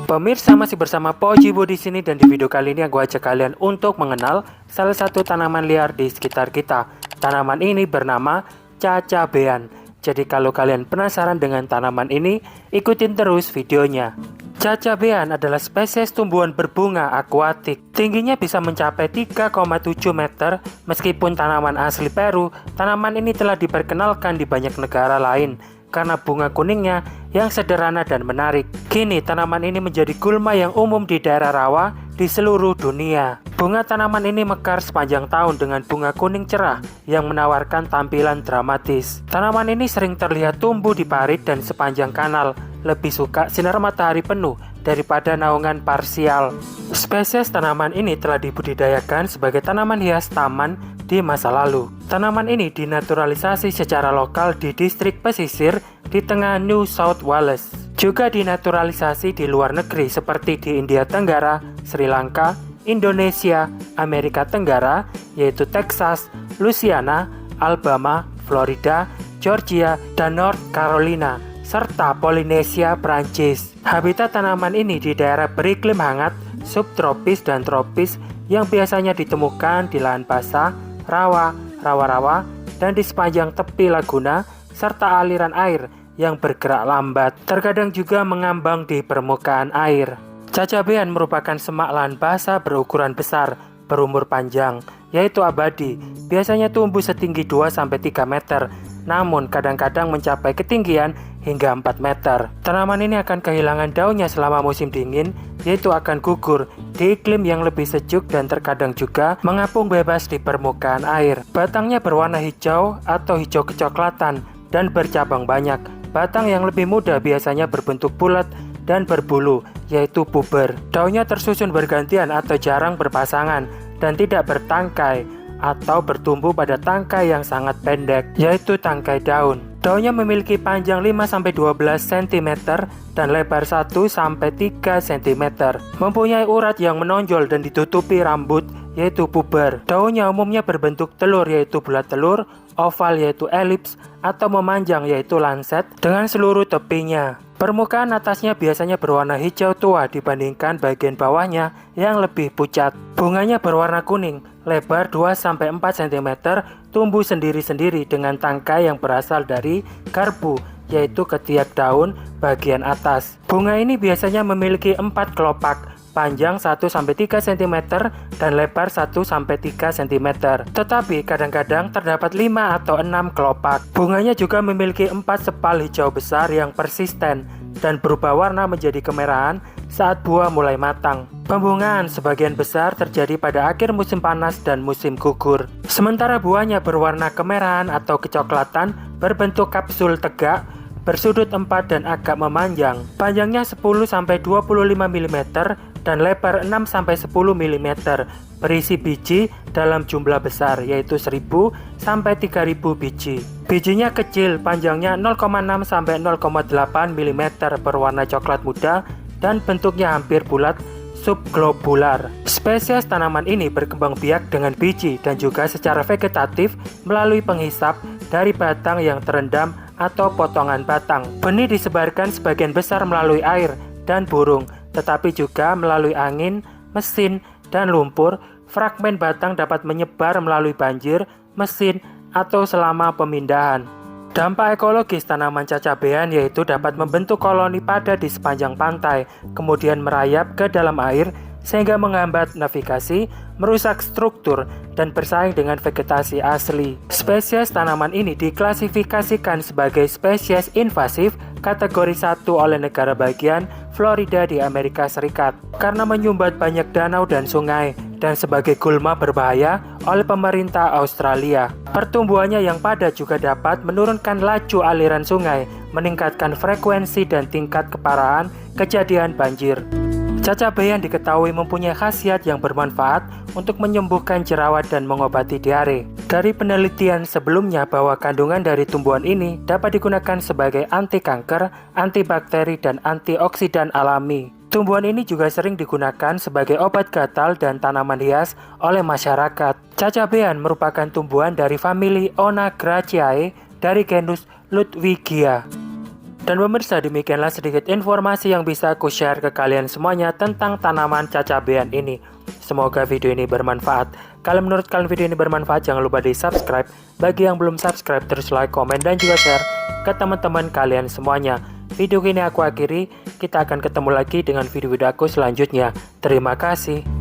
Pemirsa, masih bersama Pojibo di sini, dan di video kali ini aku ajak kalian untuk mengenal salah satu tanaman liar di sekitar kita. Tanaman ini bernama cacabean. Jadi kalau kalian penasaran dengan tanaman ini, ikutin terus videonya. Cacabean adalah spesies tumbuhan berbunga akuatik. Tingginya bisa mencapai 3,7 meter. Meskipun tanaman asli Peru, tanaman ini telah diperkenalkan di banyak negara lain karena bunga kuningnya yang sederhana dan menarik. Kini tanaman ini menjadi gulma yang umum di daerah rawa di seluruh dunia. Bunga tanaman ini mekar sepanjang tahun dengan bunga kuning cerah yang menawarkan tampilan dramatis. Tanaman ini sering terlihat tumbuh di parit dan sepanjang kanal, lebih suka sinar matahari penuh daripada naungan parsial. Spesies tanaman ini telah dibudidayakan sebagai tanaman hias taman di masa lalu. Tanaman ini dinaturalisasi secara lokal di distrik pesisir di tengah New South Wales. Juga dinaturalisasi di luar negeri seperti di India Tenggara, Sri Lanka, Indonesia, Amerika Tenggara, yaitu Texas, Louisiana, Alabama, Florida, Georgia, dan North Carolina, serta Polinesia, Prancis. Habitat tanaman ini di daerah beriklim hangat, subtropis dan tropis yang biasanya ditemukan di lahan basah, rawa, rawa-rawa, dan di sepanjang tepi laguna, serta aliran air yang bergerak lambat. Terkadang juga mengambang di permukaan air. Cacabean merupakan semak lahan basah berukuran besar, berumur panjang, yaitu abadi. Biasanya tumbuh setinggi 2-3 meter, namun kadang-kadang mencapai ketinggian hingga 4 meter. Tanaman ini akan kehilangan daunnya selama musim dingin, yaitu akan gugur di iklim yang lebih sejuk dan terkadang juga mengapung bebas di permukaan air. Batangnya berwarna hijau atau hijau kecoklatan dan bercabang banyak. Batang yang lebih muda biasanya berbentuk bulat dan berbulu, yaitu puber. Daunnya tersusun bergantian atau jarang berpasangan dan tidak bertangkai atau bertumbuh pada tangkai yang sangat pendek, yaitu tangkai daun. Daunnya memiliki panjang 5-12 cm dan lebar 1-3 cm. Mempunyai urat yang menonjol dan ditutupi rambut, yaitu puber. Daunnya umumnya berbentuk telur, yaitu bulat telur, oval yaitu elips, atau memanjang yaitu lancet dengan seluruh tepinya. Permukaan atasnya biasanya berwarna hijau tua dibandingkan bagian bawahnya yang lebih pucat. Bunganya berwarna kuning, lebar 2-4 cm, tumbuh sendiri-sendiri dengan tangkai yang berasal dari garbu, yaitu ketiak daun bagian atas. Bunga ini biasanya memiliki 4 kelopak, panjang 1-3 cm dan lebar 1-3 cm. Tetapi kadang-kadang terdapat 5 atau 6 kelopak. Bunganya juga memiliki 4 sepal hijau besar yang persisten dan berubah warna menjadi kemerahan saat buah mulai matang. Pembungaan sebagian besar terjadi pada akhir musim panas dan musim gugur. Sementara buahnya berwarna kemerahan atau kecoklatan, berbentuk kapsul tegak, bersudut 4 dan agak memanjang. Panjangnya 10-25 mm dan lebar 6-10 mm. Berisi biji dalam jumlah besar, yaitu 1000-3000 biji. Bijinya kecil, panjangnya 0,6-0,8 mm, berwarna coklat muda dan bentuknya hampir bulat subglobular. Spesies tanaman ini berkembang biak dengan biji dan juga secara vegetatif melalui penghisap dari batang yang terendam atau potongan batang. Benih disebarkan sebagian besar melalui air dan burung, tetapi juga melalui angin, mesin, dan lumpur. Fragmen batang dapat menyebar melalui banjir, mesin, atau selama pemindahan. Dampak ekologis tanaman cacabean yaitu dapat membentuk koloni padat di sepanjang pantai, kemudian merayap ke dalam air sehingga menghambat navigasi, merusak struktur, dan bersaing dengan vegetasi asli. Spesies tanaman ini diklasifikasikan sebagai spesies invasif kategori 1 oleh negara bagian Florida di Amerika Serikat karena menyumbat banyak danau dan sungai, dan sebagai gulma berbahaya oleh pemerintah Australia. Pertumbuhannya yang padat juga dapat menurunkan laju aliran sungai, meningkatkan frekuensi dan tingkat keparahan kejadian banjir. Cacabean diketahui mempunyai khasiat yang bermanfaat untuk menyembuhkan jerawat dan mengobati diare. Dari penelitian sebelumnya bahwa kandungan dari tumbuhan ini dapat digunakan sebagai anti kanker, antibakteri, dan antioksidan alami. Tumbuhan ini juga sering digunakan sebagai obat gatal dan tanaman hias oleh masyarakat. Cacabean merupakan tumbuhan dari famili Onagraceae dari genus Ludwigia. Dan pemirsa, demikianlah sedikit informasi yang bisa aku share ke kalian semuanya tentang tanaman cacabean ini. Semoga video ini bermanfaat. Kalau menurut kalian video ini bermanfaat, jangan lupa di subscribe. Bagi yang belum subscribe, terus like, komen, dan juga share ke teman-teman kalian semuanya. Video ini aku akhiri, kita akan ketemu lagi dengan video-video aku selanjutnya. Terima kasih.